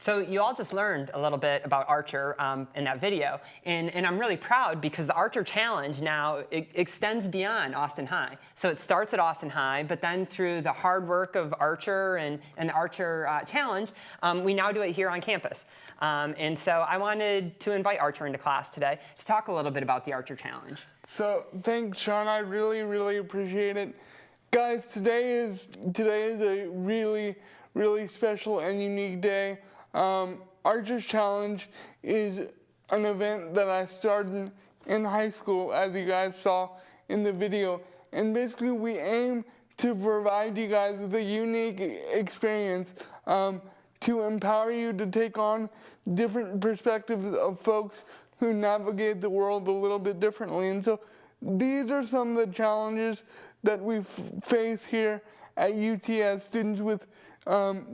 So you all just learned a little bit about Archer in that video, and I'm really proud because the Archer Challenge now extends beyond Austin High. So it starts at Austin High, but then through the hard work of Archer and the Archer Challenge, we now do it here on campus. And so I wanted to invite Archer into class today to talk a little bit about the Archer Challenge. So thanks, Sean. I really appreciate it. Guys, today is a really special and unique day. Archer's Challenge is an event that I started in high school, as you guys saw in the video. And basically we aim to provide you guys with a unique experience to empower you to take on different perspectives of folks who navigate the world a little bit differently. And so these are some of the challenges that we face here at UT as students with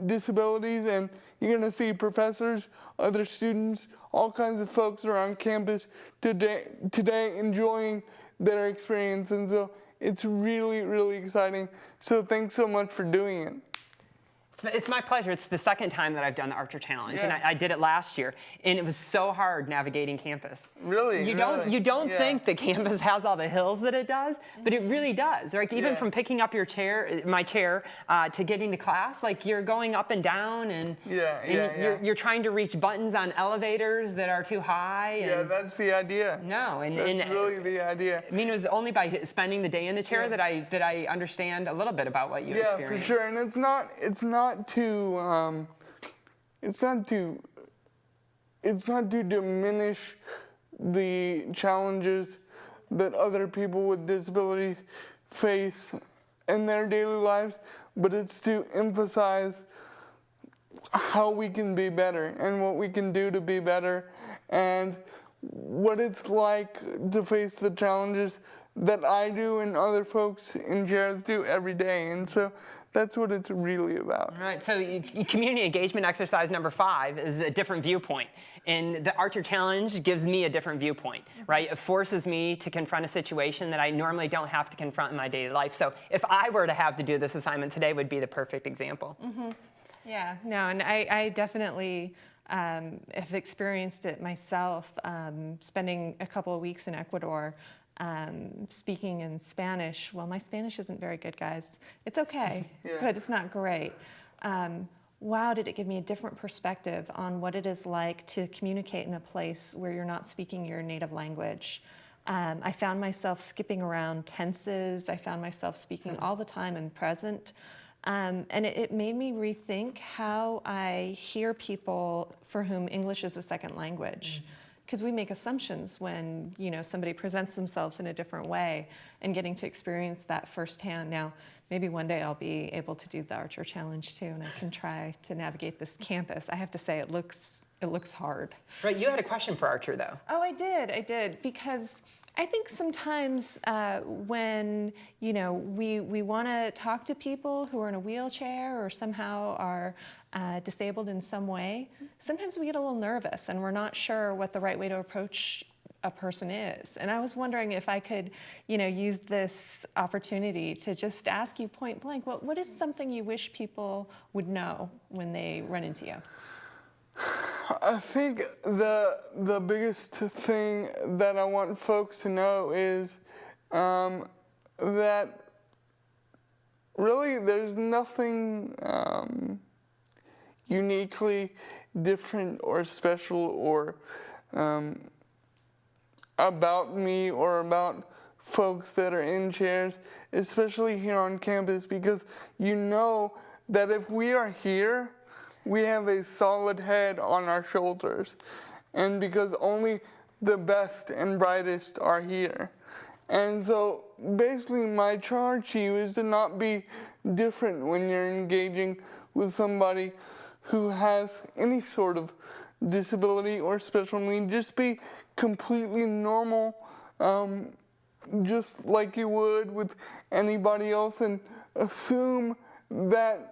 disabilities, and you're going to see professors, other students, all kinds of folks around campus today enjoying their experience, and so it's really exciting. So thanks so much for doing it. It's my pleasure. It's the second time that I've done the Archer Challenge, yeah. and I did it last year, and it was so hard navigating campus. Really? You don't yeah. think that campus has all the hills that it does, but it really does. Like even yeah. from picking up my chair, to getting to class, like you're going up and down, and you're trying to reach buttons on elevators that are too high. And yeah, that's the idea. No, that's really the idea. I mean, it was only by spending the day in the chair yeah. that I understand a little bit about what you experienced. Yeah, for sure, and it's not to diminish the challenges that other people with disabilities face in their daily lives, but it's to emphasize how we can be better and what we can do to be better and what it's like to face the challenges that I do and other folks in chairs do every day. And so that's what it's really about. All right, so community engagement exercise number 5 is a different viewpoint. And the Archer Challenge gives me a different viewpoint, right? It forces me to confront a situation that I normally don't have to confront in my daily life. So if I were to have to do this assignment today, would be the perfect example. Mm-hmm. Yeah, no, and I definitely have experienced it myself, spending a couple of weeks in Ecuador, speaking in Spanish. Well, my Spanish isn't very good, guys. It's okay, yeah. but it's not great. Wow, did it give me a different perspective on what it is like to communicate in a place where you're not speaking your native language. I found myself skipping around tenses. I found myself speaking all the time in present. And it made me rethink how I hear people for whom English is a second language. Because we make assumptions when somebody presents themselves in a different way, and getting to experience that firsthand. Now, maybe one day I'll be able to do the Archer Challenge too, and I can try to navigate this campus. I have to say, it looks hard. Right, you had a question for Archer though. Oh, I did, because I think sometimes when we want to talk to people who are in a wheelchair or somehow are disabled in some way, sometimes we get a little nervous and we're not sure what the right way to approach a person is. And I was wondering if I could, use this opportunity to just ask you point blank, what is something you wish people would know when they run into you? I think the biggest thing that I want folks to know is that really there's nothing uniquely different or special or about me or about folks that are in chairs, especially here on campus, because that if we are here, we have a solid head on our shoulders, and because only the best and brightest are here. And so basically my charge to you is to not be different when you're engaging with somebody who has any sort of disability or special need. Just be completely normal, just like you would with anybody else, and assume that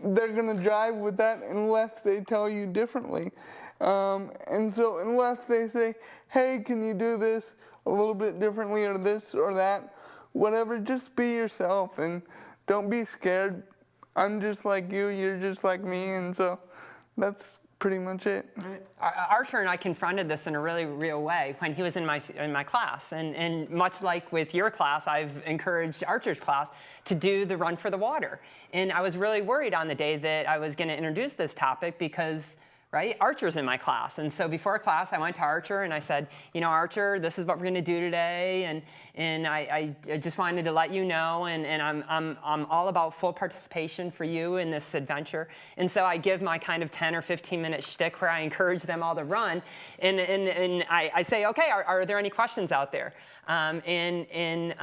they're going to jive with that unless they tell you differently. And so unless they say, hey, can you do this a little bit differently or this or that, whatever, just be yourself and don't be scared. I'm just like you, you're just like me, and so that's pretty much it. Archer and I confronted this in a really real way when he was in my class, and much like with your class, I've encouraged Archer's class to do the Run for the Water. And I was really worried on the day that I was going to introduce this topic because, right, Archer's in my class. And so before class, I went to Archer and I said, you know, Archer, this is what we're going to do today, and I just wanted to let you know, and I'm all about full participation for you in this adventure. And so I give my kind of 10 or 15 minute shtick where I encourage them all to run, and I say, okay, are there any questions out there? And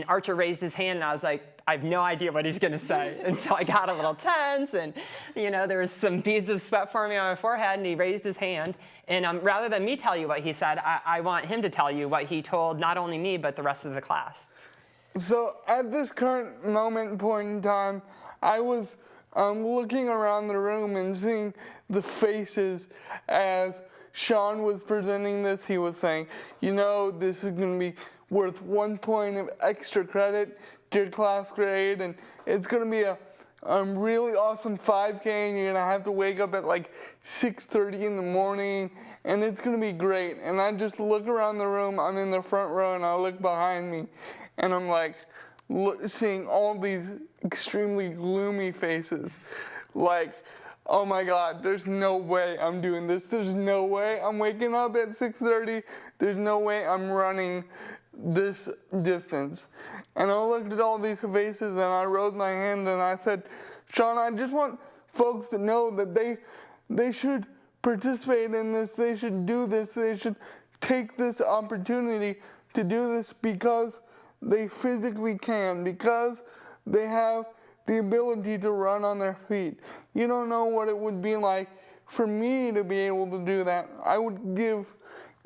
Archer raised his hand, and I was like, I have no idea what he's going to say. And so I got a little tense, and you know, there was some beads of sweat forming on my forehead, and he raised his hand. And rather than me tell you what he said, I want him to tell you what he told not only me, but the rest of the class. So at this current point in time, I was looking around the room and seeing the faces as Sean was presenting this. He was saying, you know, this is going to be worth 1 point of extra credit to your class grade, and it's going to be a really awesome 5K, and you're going to have to wake up at like 6:30 in the morning, and it's going to be great. And I just look around the room. I'm in the front row, and I look behind me, and I'm like seeing all these extremely gloomy faces, like, oh my God, there's no way I'm doing this. There's no way I'm waking up at 6:30. There's no way I'm running this distance. And I looked at all these faces, and I rose my hand and I said, Sean, I just want folks to know that they should participate in this. They should do this. They should take this opportunity to do this because they physically can, because they have the ability to run on their feet. You don't know what it would be like for me to be able to do that. I would give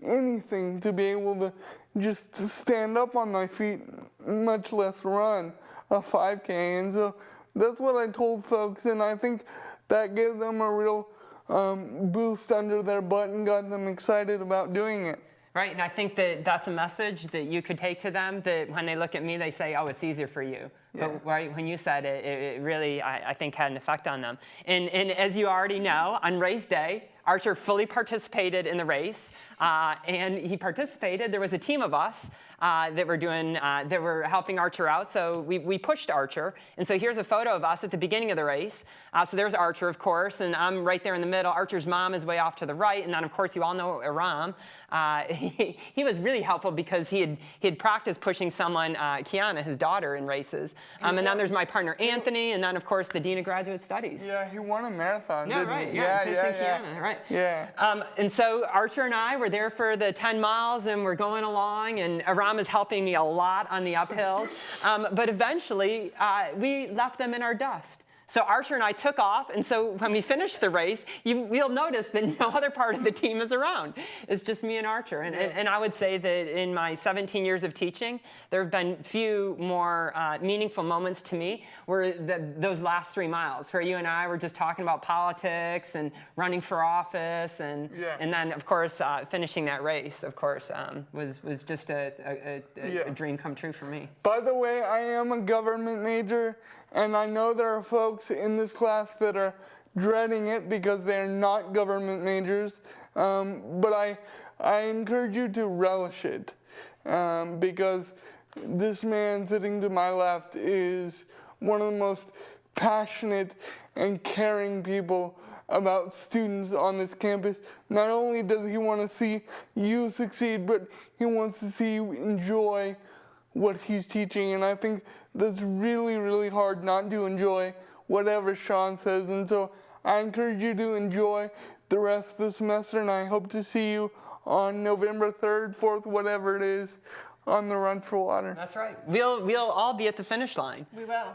anything to be able to just stand up on my feet, much less run a 5K. And so that's what I told folks, and I think that gave them a real boost under their butt and got them excited about doing it. Right, and I think that that's a message that you could take to them, that when they look at me, they say, oh, it's easier for you. Yeah. But right, when you said it, it really, I think, had an effect on them. And as you already know, on race day, Archer fully participated in the race, and he participated. There was a team of us that were helping Archer out, so we pushed Archer. And so here's a photo of us at the beginning of the race. So there's Archer, of course, and I'm right there in the middle. Archer's mom is way off to the right, and then, of course, you all know Aram. He was really helpful because he had practiced pushing someone, Kiana, his daughter, in races. And then there's my partner, Anthony, and then, of course, the Dean of Graduate Studies. Yeah, he won a marathon, yeah, didn't right, he? Yeah, yeah. Kiana, right. Yeah. And so Archer and I were there for the 10 miles, and we're going along, and Aram is helping me a lot on the uphills. But eventually, we left them in our dust. So Archer and I took off, and so when we finished the race, you'll notice that no other part of the team is around. It's just me and Archer. And I would say that in my 17 years of teaching, there have been few more meaningful moments to me where those last 3 miles, where you and I were just talking about politics and running for office, and then, of course, finishing that race, of course, was just a dream come true for me. By the way, I am a government major, and I know there are folks in this class that are dreading it because they're not government majors, but I encourage you to relish it, because this man sitting to my left is one of the most passionate and caring people about students on this campus. Not only does he want to see you succeed, but he wants to see you enjoy what he's teaching, and I think that's really, really hard not to enjoy whatever Sean says. And so I encourage you to enjoy the rest of the semester, and I hope to see you on November 3rd, 4th, whatever it is, on the Run for Water. That's right. We'll all be at the finish line. We will.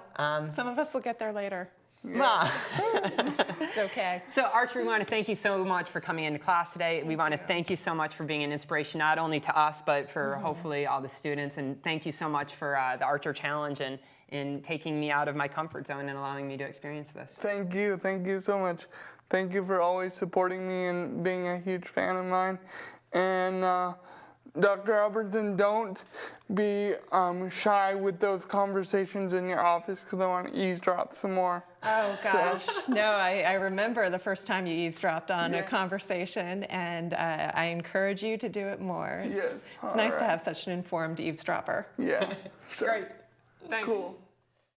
Some of us will get there later. Yeah. It's okay. So Archer, we want to thank you so much for coming into class today. We want to thank you so much for being an inspiration not only to us, but for hopefully all the students. And thank you so much for the Archer Challenge and in taking me out of my comfort zone and allowing me to experience this. Thank you so much. Thank you for always supporting me and being a huge fan of mine. And Dr. Albertson, don't be shy with those conversations in your office because I want to eavesdrop some more. Oh gosh, no, I remember the first time you eavesdropped on a Yeah. conversation, and I encourage you to do it more. Yes, It's nice to alright. have such an informed eavesdropper. Yeah. So, Great. Thanks. cool.